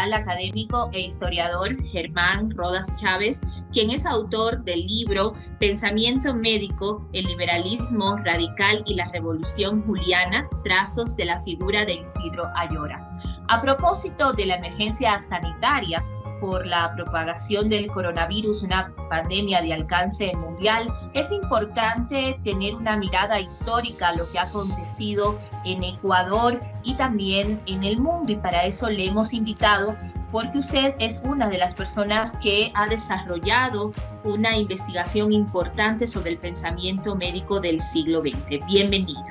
al académico e historiador Germán Rodas Chávez, quien es autor del libro Pensamiento Médico, el liberalismo radical y la revolución juliana, trazos de la figura de Isidro Ayora. A propósito de la emergencia sanitaria por la propagación del coronavirus, una pandemia de alcance mundial, es importante tener una mirada histórica a lo que ha acontecido en Ecuador y también en el mundo, y para eso le hemos invitado porque usted es una de las personas que ha desarrollado una investigación importante sobre el pensamiento médico del siglo XX. Bienvenido.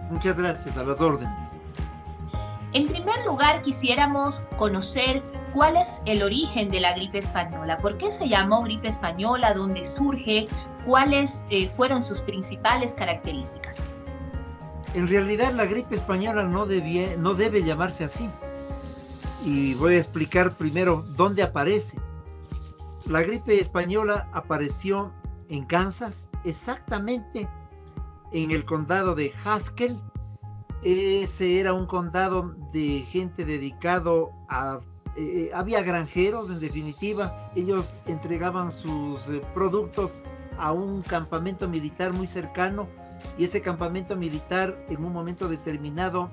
Muchas gracias, a las órdenes. En primer lugar, quisiéramos conocer cuál es el origen de la gripe española. ¿Por qué se llamó gripe española? ¿Dónde surge? ¿Cuáles fueron sus principales características? En realidad, la gripe española no debe llamarse así. Y voy a explicar primero dónde aparece. La gripe española apareció en Kansas, exactamente en el condado de Haskell. Ese era un condado de gente dedicado a... había granjeros, en definitiva. Ellos entregaban sus productos a un campamento militar muy cercano, y ese campamento militar en un momento determinado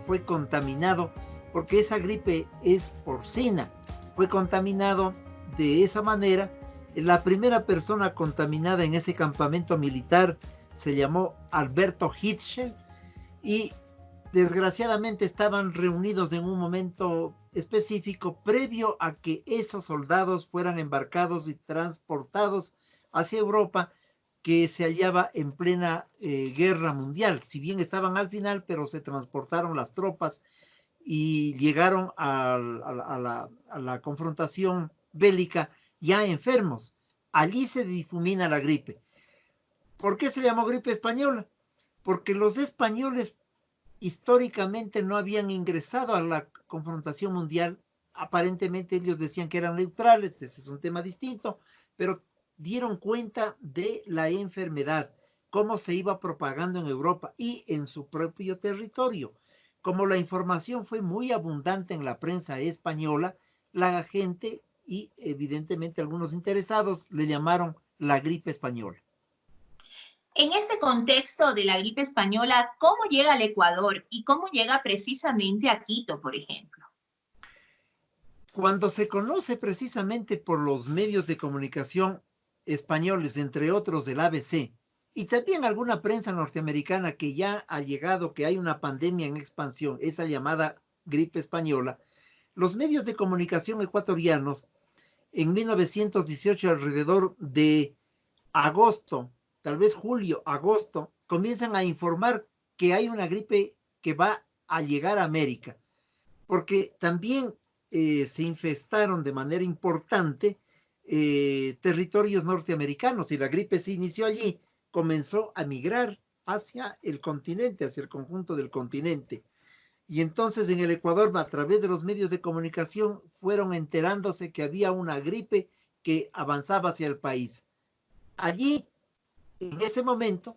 fue contaminado, porque esa gripe es porcina. Fue contaminado de esa manera. La primera persona contaminada en ese campamento militar se llamó Alberto Hitchell, y desgraciadamente estaban reunidos en un momento específico previo a que esos soldados fueran embarcados y transportados hacia Europa, que se hallaba en plena guerra mundial. Si bien estaban al final, pero se transportaron las tropas y llegaron a la confrontación bélica ya enfermos. Allí se difumina la gripe. ¿Por qué se llamó gripe española? Porque los españoles históricamente no habían ingresado a la confrontación mundial. Aparentemente ellos decían que eran neutrales, ese es un tema distinto, pero dieron cuenta de la enfermedad, cómo se iba propagando en Europa y en su propio territorio. Como la información fue muy abundante en la prensa española, la gente y evidentemente algunos interesados le llamaron la gripe española. En este contexto de la gripe española, ¿cómo llega al Ecuador y cómo llega precisamente a Quito, por ejemplo? Cuando se conoce precisamente por los medios de comunicación españoles, entre otros el ABC, y también alguna prensa norteamericana que ya ha llegado, que hay una pandemia en expansión, esa llamada gripe española, los medios de comunicación ecuatorianos en 1918, alrededor de agosto, tal vez julio, agosto, comienzan a informar que hay una gripe que va a llegar a América, porque también se infestaron de manera importante territorios norteamericanos, y la gripe se inició allí, comenzó a migrar hacia el continente, hacia el conjunto del continente. Y entonces en el Ecuador, a través de los medios de comunicación, fueron enterándose que había una gripe que avanzaba hacia el país. Allí, en ese momento,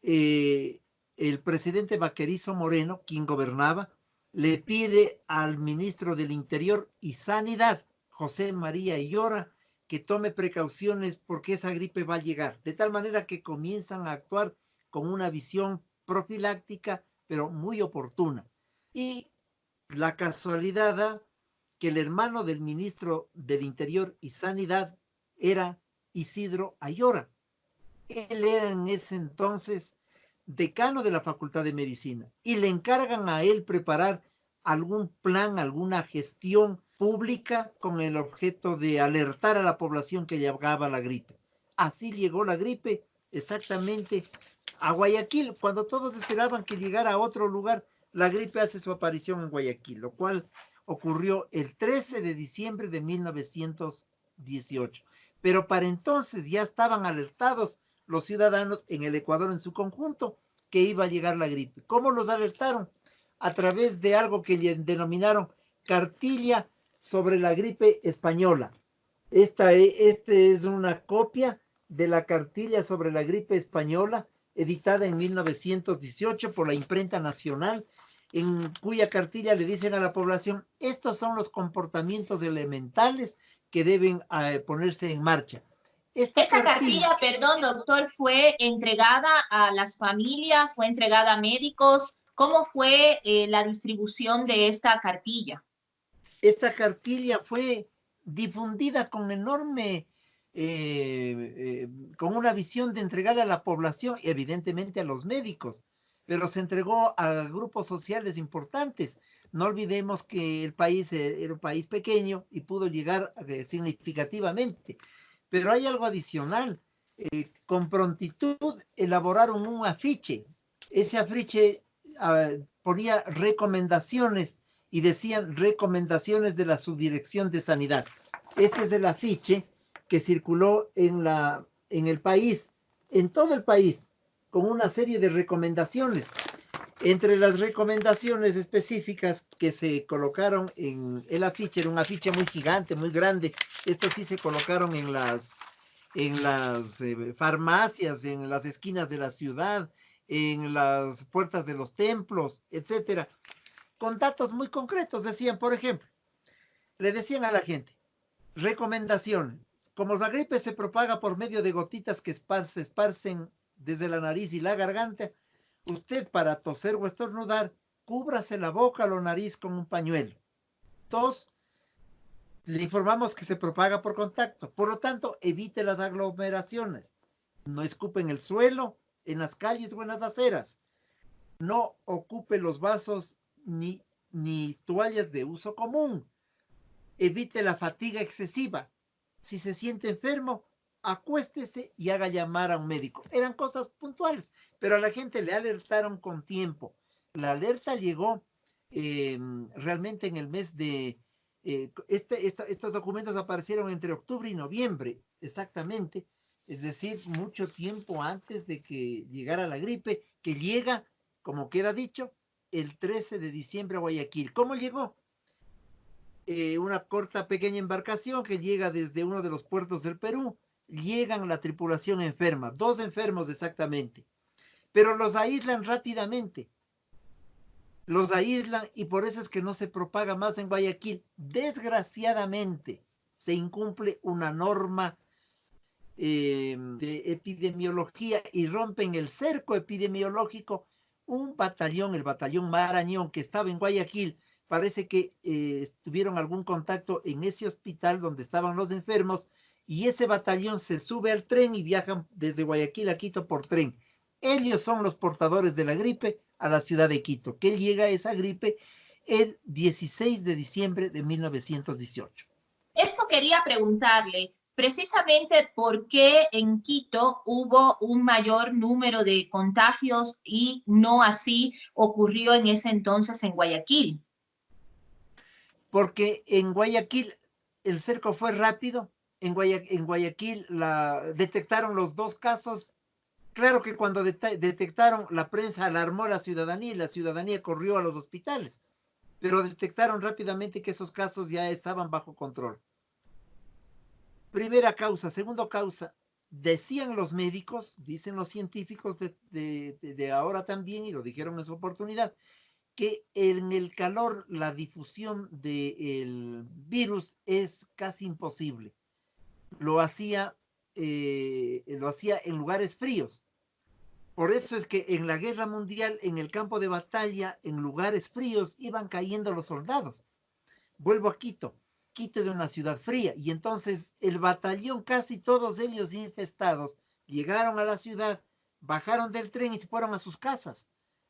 el presidente Baquerizo Moreno, quien gobernaba, le pide al ministro del Interior y Sanidad, José María Ayora, que tome precauciones porque esa gripe va a llegar, de tal manera que comienzan a actuar con una visión profiláctica, pero muy oportuna. Y la casualidad da que el hermano del ministro del Interior y Sanidad era Isidro Ayora. Él era en ese entonces decano de la Facultad de Medicina, y le encargan a él preparar algún plan, alguna gestión pública con el objeto de alertar a la población que llegaba la gripe. Así llegó la gripe exactamente a Guayaquil. Cuando todos esperaban que llegara a otro lugar, la gripe hace su aparición en Guayaquil, lo cual ocurrió el 13 de diciembre de 1918. Pero para entonces ya estaban alertados los ciudadanos en el Ecuador en su conjunto que iba a llegar la gripe. ¿Cómo los alertaron? A través de algo que denominaron cartilla sobre la gripe española. Este es una copia de la cartilla sobre la gripe española, editada en 1918 por la Imprenta Nacional, en cuya cartilla le dicen a la población, estos son los comportamientos elementales que deben ponerse en marcha. Esta Esta cartilla, cartilla, perdón, doctor, ¿fue entregada a las familias? ¿Fue entregada a médicos? ¿Cómo fue la distribución de esta cartilla? esta cartilla fue difundida con enorme, con una visión de entregar a la población, evidentemente a los médicos, pero se entregó a grupos sociales importantes. No olvidemos que el país era un país pequeño y pudo llegar significativamente. Pero hay algo adicional. Con prontitud elaboraron un afiche. Ese afiche ponía recomendaciones y decían recomendaciones de la Subdirección de Sanidad. Este es el afiche que circuló en el país, en todo el país, con una serie de recomendaciones. Entre las recomendaciones específicas que se colocaron en el afiche, era un afiche muy gigante, muy grande. Estos sí se colocaron en las farmacias, en las esquinas de la ciudad, en las puertas de los templos, etcétera, con datos muy concretos. Decían, por ejemplo, le decían a la gente, recomendación, como la gripe se propaga por medio de gotitas que se esparcen desde la nariz y la garganta, usted para toser o estornudar, cúbrase la boca o la nariz con un pañuelo. Tos, le informamos que se propaga por contacto, por lo tanto, evite las aglomeraciones. No escupe en el suelo, en las calles o en las aceras. No ocupe los vasos ni toallas de uso común. Evite la fatiga excesiva. Si se siente enfermo, acuéstese y haga llamar a un médico. Eran cosas puntuales, pero a la gente le alertaron con tiempo. La alerta llegó realmente en el mes de... estos documentos aparecieron entre octubre y noviembre, exactamente, es decir, mucho tiempo antes de que llegara la gripe, que llega, como queda dicho, el 13 de diciembre a Guayaquil. ¿Cómo llegó? Una corta pequeña embarcación que llega desde uno de los puertos del Perú. Llegan la tripulación enferma, 2 enfermos exactamente, pero los aíslan rápidamente. Los aíslan y por eso es que no se propaga más en Guayaquil. Desgraciadamente, se incumple una norma de epidemiología y rompen el cerco epidemiológico. Un batallón, el batallón Marañón, que estaba en Guayaquil, parece que tuvieron algún contacto en ese hospital donde estaban los enfermos y ese batallón se sube al tren y viajan desde Guayaquil a Quito por tren. Ellos son los portadores de la gripe a la ciudad de Quito, que llega esa gripe el 16 de diciembre de 1918. Eso quería preguntarle, precisamente por qué en Quito hubo un mayor número de contagios y no así ocurrió en ese entonces en Guayaquil. Porque en Guayaquil el cerco fue rápido, en Guayaquil detectaron los 2 casos. Claro que cuando detectaron, la prensa alarmó a la ciudadanía y la ciudadanía corrió a los hospitales, pero detectaron rápidamente que esos casos ya estaban bajo control. Primera causa. Segunda causa, decían los médicos, dicen los científicos de ahora también, y lo dijeron en su oportunidad, que en el calor la difusión del virus es casi imposible. Lo hacía en lugares fríos. Por eso es que en la guerra mundial, en el campo de batalla, en lugares fríos, iban cayendo los soldados. Vuelvo a Quito. Quito es una ciudad fría y entonces el batallón, casi todos ellos infestados, llegaron a la ciudad, bajaron del tren y se fueron a sus casas.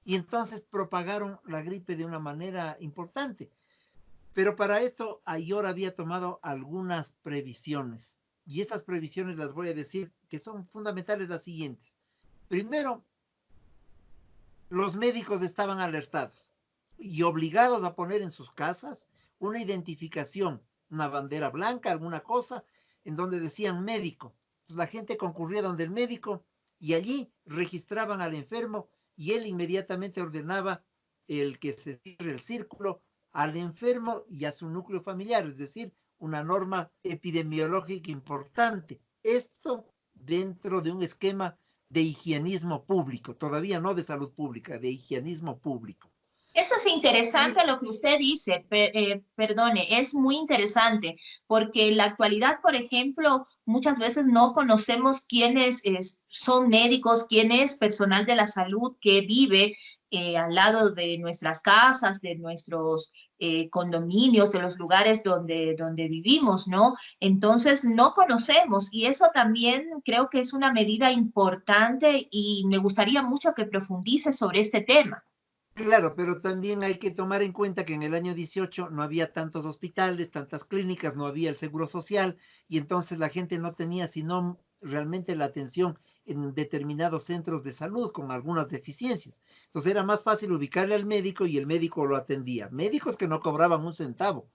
Y entonces propagaron la gripe de una manera importante. Pero para esto Ayor había tomado algunas previsiones. Y esas previsiones las voy a decir que son fundamentales las siguientes. Primero, los médicos estaban alertados y obligados a poner en sus casas una identificación, una bandera blanca, alguna cosa, en donde decían médico. Entonces, la gente concurría donde el médico y allí registraban al enfermo y él inmediatamente ordenaba el que se cierre el círculo al enfermo y a su núcleo familiar, es decir, una norma epidemiológica importante. Esto dentro de un esquema de higienismo público, todavía no de salud pública, de higienismo público. Eso es interesante lo que usted dice, perdone, es muy interesante, porque en la actualidad, por ejemplo, muchas veces no conocemos quiénes son médicos, quién es personal de la salud que vive al lado de nuestras casas, de nuestros condominios, de los lugares donde vivimos, ¿no? Entonces, no conocemos y eso también creo que es una medida importante y me gustaría mucho que profundice sobre este tema. Claro, pero también hay que tomar en cuenta que en el año 18 no había tantos hospitales, tantas clínicas, no había el seguro social y entonces la gente no tenía sino realmente la atención en determinados centros de salud con algunas deficiencias. Entonces era más fácil ubicarle al médico y el médico lo atendía. Médicos que no cobraban un centavo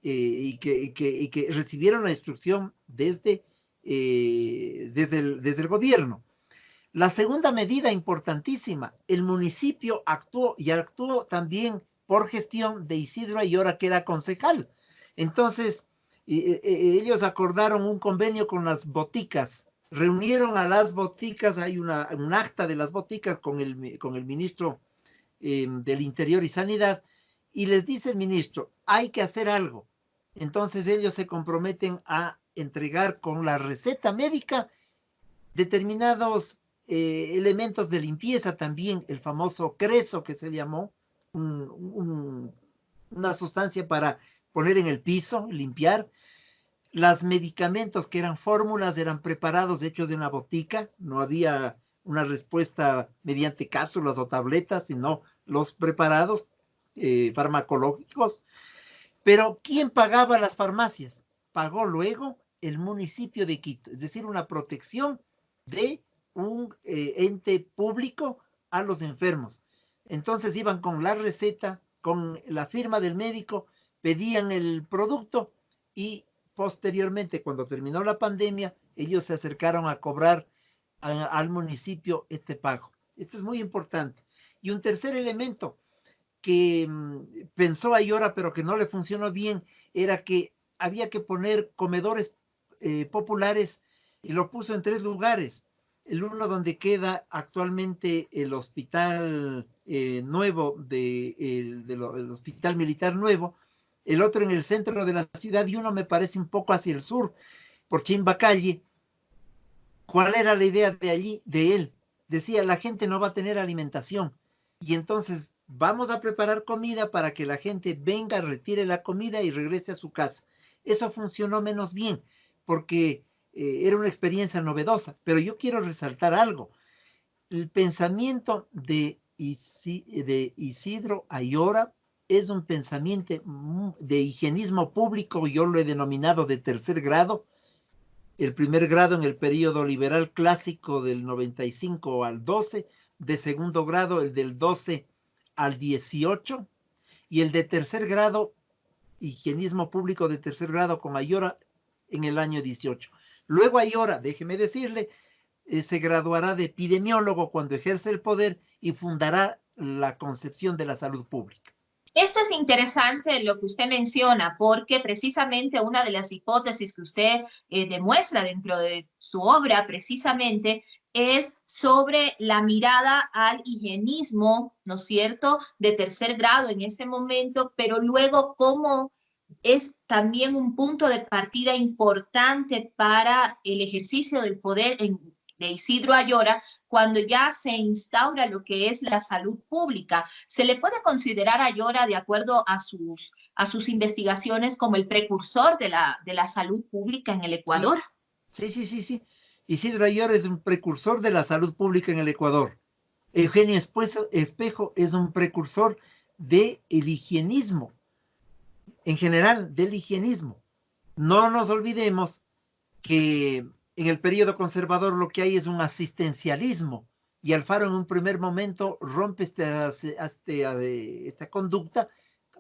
y que recibieron la instrucción desde el gobierno. La segunda medida importantísima, el municipio actuó y actuó también por gestión de Isidro Ayora, que era concejal. Entonces, ellos acordaron un convenio con las boticas, reunieron a las boticas, hay un acta de las boticas con el ministro del Interior y Sanidad, y les dice el ministro, hay que hacer algo. Entonces ellos se comprometen a entregar con la receta médica determinados elementos de limpieza también, el famoso creso que se llamó, un, un, una sustancia para poner en el piso, limpiar. Los medicamentos que eran fórmulas eran preparados, hechos de una botica, no había una respuesta mediante cápsulas o tabletas, sino los preparados farmacológicos. Pero ¿quién pagaba las farmacias? Pagó luego el municipio de Quito, es decir, una protección de un ente público a los enfermos. Entonces iban con la receta, con la firma del médico, pedían el producto y posteriormente, cuando terminó la pandemia, ellos se acercaron a cobrar al municipio este pago. Esto es muy importante. Y un tercer elemento que pensó Ayora, pero que no le funcionó bien, era que había que poner comedores populares y lo puso en 3 lugares. El uno donde queda actualmente el hospital nuevo, el hospital militar nuevo, el otro en el centro de la ciudad y uno me parece un poco hacia el sur, por Chimbacalle. ¿Cuál era la idea de allí, de él? Decía, la gente no va a tener alimentación y entonces vamos a preparar comida para que la gente venga, retire la comida y regrese a su casa. Eso funcionó menos bien porque era una experiencia novedosa, pero yo quiero resaltar algo. El pensamiento de Isidro Ayora es un pensamiento de higienismo público, yo lo he denominado de tercer grado, el primer grado en el periodo liberal clásico del 95 al 12, de segundo grado el del 12 al 18 y el de tercer grado, higienismo público de tercer grado con Ayora en el año 18. Luego Ayora, déjeme decirle, se graduará de epidemiólogo cuando ejerce el poder y fundará la concepción de la salud pública. Esto es interesante lo que usted menciona, porque precisamente una de las hipótesis que usted demuestra dentro de su obra, precisamente, es sobre la mirada al higienismo, ¿no es cierto?, de tercer grado en este momento, pero luego cómo es también un punto de partida importante para el ejercicio del poder de Isidro Ayora cuando ya se instaura lo que es la salud pública. Se le puede considerar a Ayora, de acuerdo a sus investigaciones, como el precursor de la salud pública en el Sí, Ecuador. sí. Isidro Ayora es un precursor de la salud pública en el Ecuador. Eugenio Espejo es un precursor del higienismo, en general, del higienismo. No nos olvidemos que en el periodo conservador lo que hay es un asistencialismo y Alfaro en un primer momento rompe esta conducta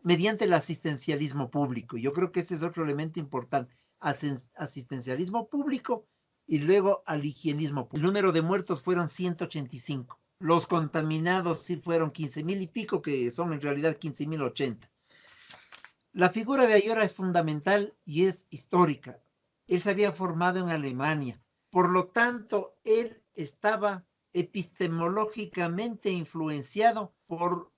mediante el asistencialismo público. Yo creo que ese es otro elemento importante, asistencialismo público y luego al higienismo. El número de muertos fueron 185. Los contaminados sí fueron 15,000 y pico, que son en realidad 15,080. La figura de Ayora es fundamental y es histórica. Él se había formado en Alemania. Por lo tanto, él estaba epistemológicamente influenciado por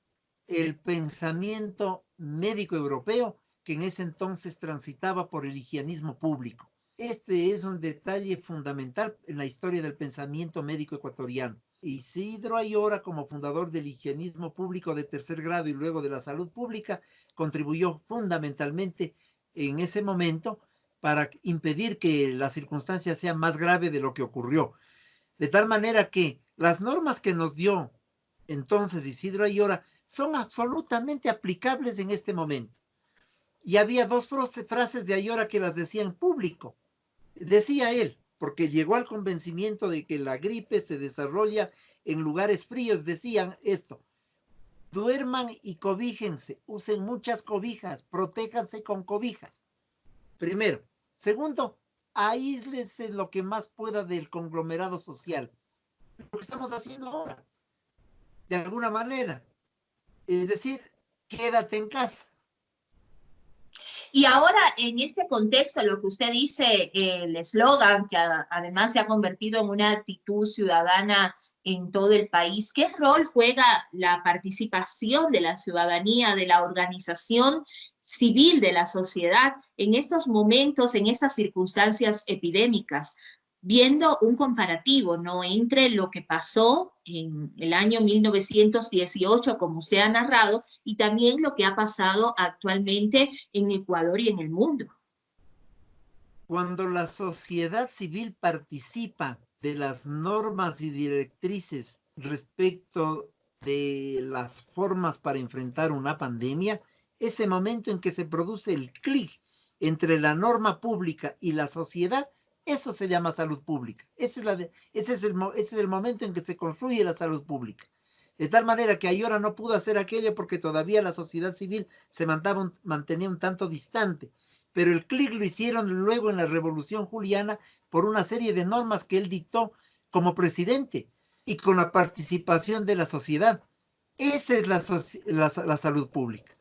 el pensamiento médico europeo que en ese entonces transitaba por el higienismo público. Este es un detalle fundamental en la historia del pensamiento médico ecuatoriano. Isidro Ayora, como fundador del higienismo público de tercer grado y luego de la salud pública, contribuyó fundamentalmente en ese momento para impedir que la circunstancia sea más grave de lo que ocurrió. De tal manera que las normas que nos dio entonces Isidro Ayora son absolutamente aplicables en este momento. Y había dos frases de Ayora que las decía en público. Decía él, porque llegó al convencimiento de que la gripe se desarrolla en lugares fríos, decían esto: duerman y cobíjense, usen muchas cobijas, protéjanse con cobijas. Primero. Segundo, aíslese lo que más pueda del conglomerado social. Lo que estamos haciendo ahora, de alguna manera. Es decir, quédate en casa. Y ahora, en este contexto, lo que usted dice, el eslogan, que además se ha convertido en una actitud ciudadana en todo el país, ¿qué rol juega la participación de la ciudadanía, de la organización civil de la sociedad en estos momentos, en estas circunstancias epidémicas? Viendo un comparativo, ¿no?, entre lo que pasó en el año 1918, como usted ha narrado, y también lo que ha pasado actualmente en Ecuador y en el mundo. Cuando la sociedad civil participa de las normas y directrices respecto de las formas para enfrentar una pandemia, ese momento en que se produce el clic entre la norma pública y la sociedad, eso se llama salud pública. Ese es el momento en que se construye la salud pública. De tal manera que Ayora no pudo hacer aquello porque todavía la sociedad civil se mantenía un tanto distante. Pero el clic lo hicieron luego en la Revolución Juliana por una serie de normas que él dictó como presidente y con la participación de la sociedad. Esa es la salud pública.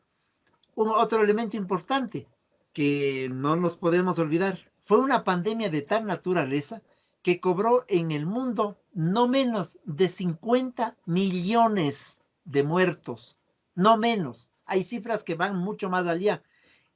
Otro elemento importante que no nos podemos olvidar, fue una pandemia de tal naturaleza que cobró en el mundo no menos de 50 millones de muertos, no menos. Hay cifras que van mucho más allá.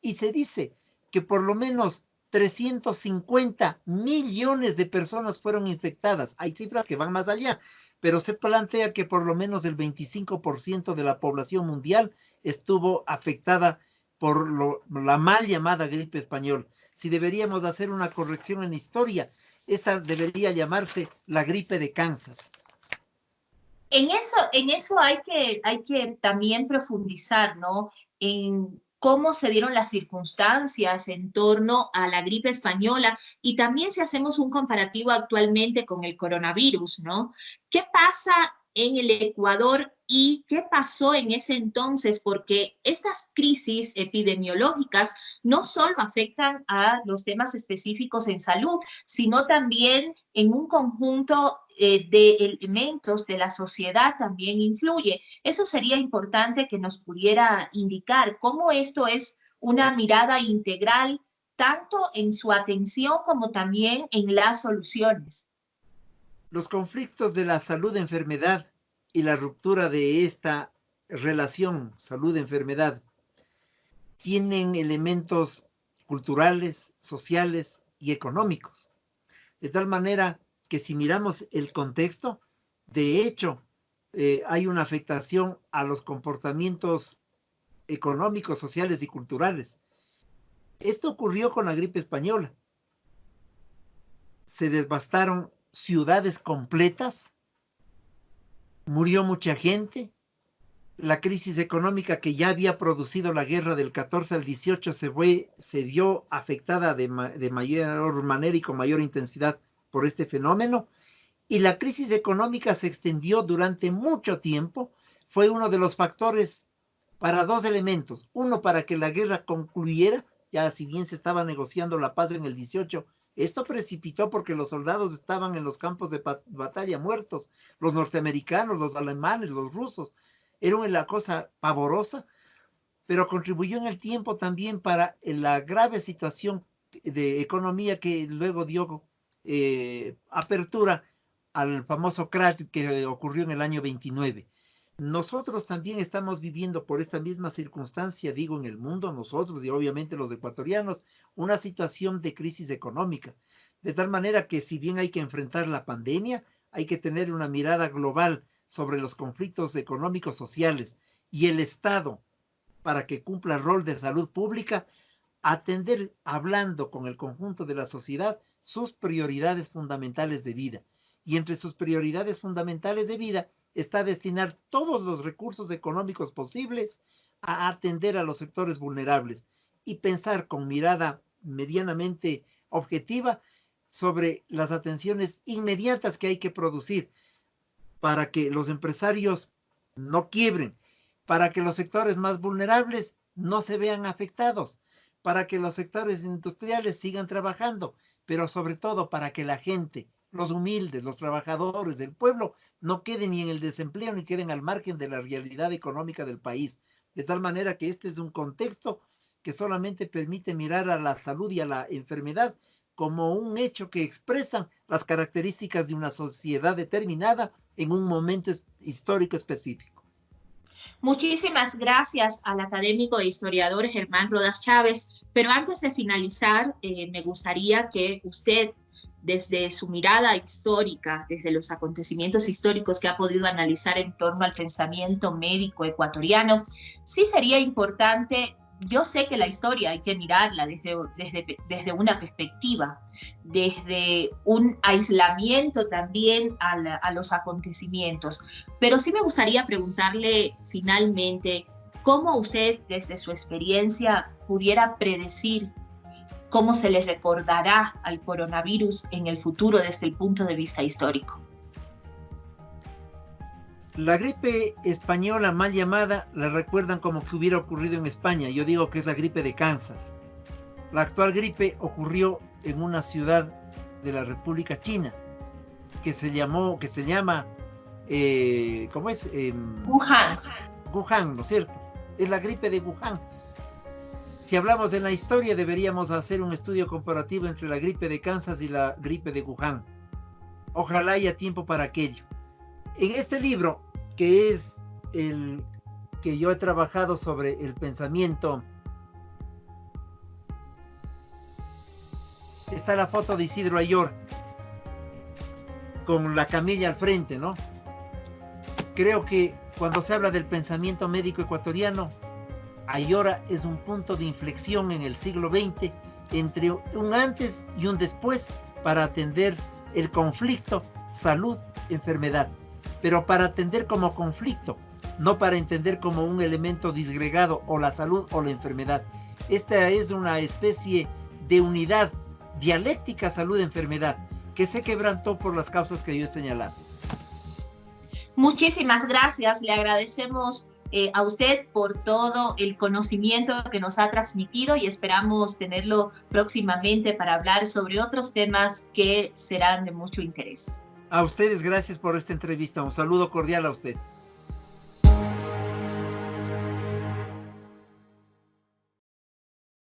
Y se dice que por lo menos 350 millones de personas fueron infectadas. Hay cifras que van más allá, pero se plantea que por lo menos el 25% de la población mundial estuvo afectada por la mal llamada gripe española. Si deberíamos hacer una corrección en la historia, esta debería llamarse la gripe de Kansas. En eso hay que también profundizar, ¿no?, en cómo se dieron las circunstancias en torno a la gripe española y también si hacemos un comparativo actualmente con el coronavirus, ¿no? ¿Qué pasa en el Ecuador y qué pasó en ese entonces? Porque estas crisis epidemiológicas no solo afectan a los temas específicos en salud, sino también en un conjunto de elementos de la sociedad también influye. Eso sería importante que nos pudiera indicar cómo esto es una mirada integral, tanto en su atención como también en las soluciones. Los conflictos de la salud-enfermedad y la ruptura de esta relación salud-enfermedad tienen elementos culturales, sociales y económicos. De tal manera que si miramos el contexto, de hecho, hay una afectación a los comportamientos económicos, sociales y culturales. Esto ocurrió con la gripe española. Se devastaron ciudades completas, murió mucha gente, la crisis económica que ya había producido la guerra del 14 al 18 se vio afectada de mayor manera y con mayor intensidad por este fenómeno, y la crisis económica se extendió durante mucho tiempo. Fue uno de los factores para dos elementos: uno, para que la guerra concluyera, ya si bien se estaba negociando la paz en el 18, esto precipitó porque los soldados estaban en los campos de batalla muertos, los norteamericanos, los alemanes, los rusos. Era una cosa pavorosa, pero contribuyó en el tiempo también para la grave situación de economía que luego dio apertura al famoso crash que ocurrió en el año 29. nosotros también estamos viviendo por esta misma circunstancia, digo, en el mundo, nosotros y obviamente los ecuatorianos, una situación de crisis económica. De tal manera que si bien hay que enfrentar la pandemia, hay que tener una mirada global sobre los conflictos económicos sociales y el Estado, para que cumpla el rol de salud pública, atender, hablando con el conjunto de la sociedad, sus prioridades fundamentales de vida. Y entre sus prioridades fundamentales de vida está destinar todos los recursos económicos posibles a atender a los sectores vulnerables y pensar con mirada medianamente objetiva sobre las atenciones inmediatas que hay que producir para que los empresarios no quiebren, para que los sectores más vulnerables no se vean afectados, para que los sectores industriales sigan trabajando, pero sobre todo para que la gente, los humildes, los trabajadores del pueblo, no queden ni en el desempleo ni queden al margen de la realidad económica del país. De tal manera que este es un contexto que solamente permite mirar a la salud y a la enfermedad como un hecho que expresan las características de una sociedad determinada en un momento histórico específico. Muchísimas gracias al académico e historiador Germán Rodas Chávez, pero antes de finalizar, me gustaría que usted, desde su mirada histórica, desde los acontecimientos históricos que ha podido analizar en torno al pensamiento médico ecuatoriano, sí sería importante. Yo sé que la historia hay que mirarla desde una perspectiva, desde un aislamiento también a los acontecimientos, pero sí me gustaría preguntarle finalmente cómo usted, desde su experiencia, pudiera predecir cómo se le recordará al coronavirus en el futuro desde el punto de vista histórico. La gripe española mal llamada la recuerdan como que hubiera ocurrido en España. Yo digo que es la gripe de Kansas. La actual gripe ocurrió en una ciudad de la República China que se llama, ¿cómo es? Wuhan. Wuhan, ¿no es cierto? Es la gripe de Wuhan. Si hablamos de la historia, deberíamos hacer un estudio comparativo entre la gripe de Kansas y la gripe de Wuhan. Ojalá haya tiempo para aquello. En este libro, que es el que yo he trabajado sobre el pensamiento, está la foto de Isidro Ayora con la camilla al frente, ¿no? Creo que cuando se habla del pensamiento médico ecuatoriano, Ayora es un punto de inflexión en el siglo XX entre un antes y un después para atender el conflicto salud-enfermedad, pero para atender como conflicto, no para entender como un elemento disgregado o la salud o la enfermedad. Esta es una especie de unidad dialéctica salud-enfermedad que se quebrantó por las causas que yo he señalado. Muchísimas gracias, le agradecemos a usted por todo el conocimiento que nos ha transmitido y esperamos tenerlo próximamente para hablar sobre otros temas que serán de mucho interés. A ustedes gracias por esta entrevista. Un saludo cordial a usted.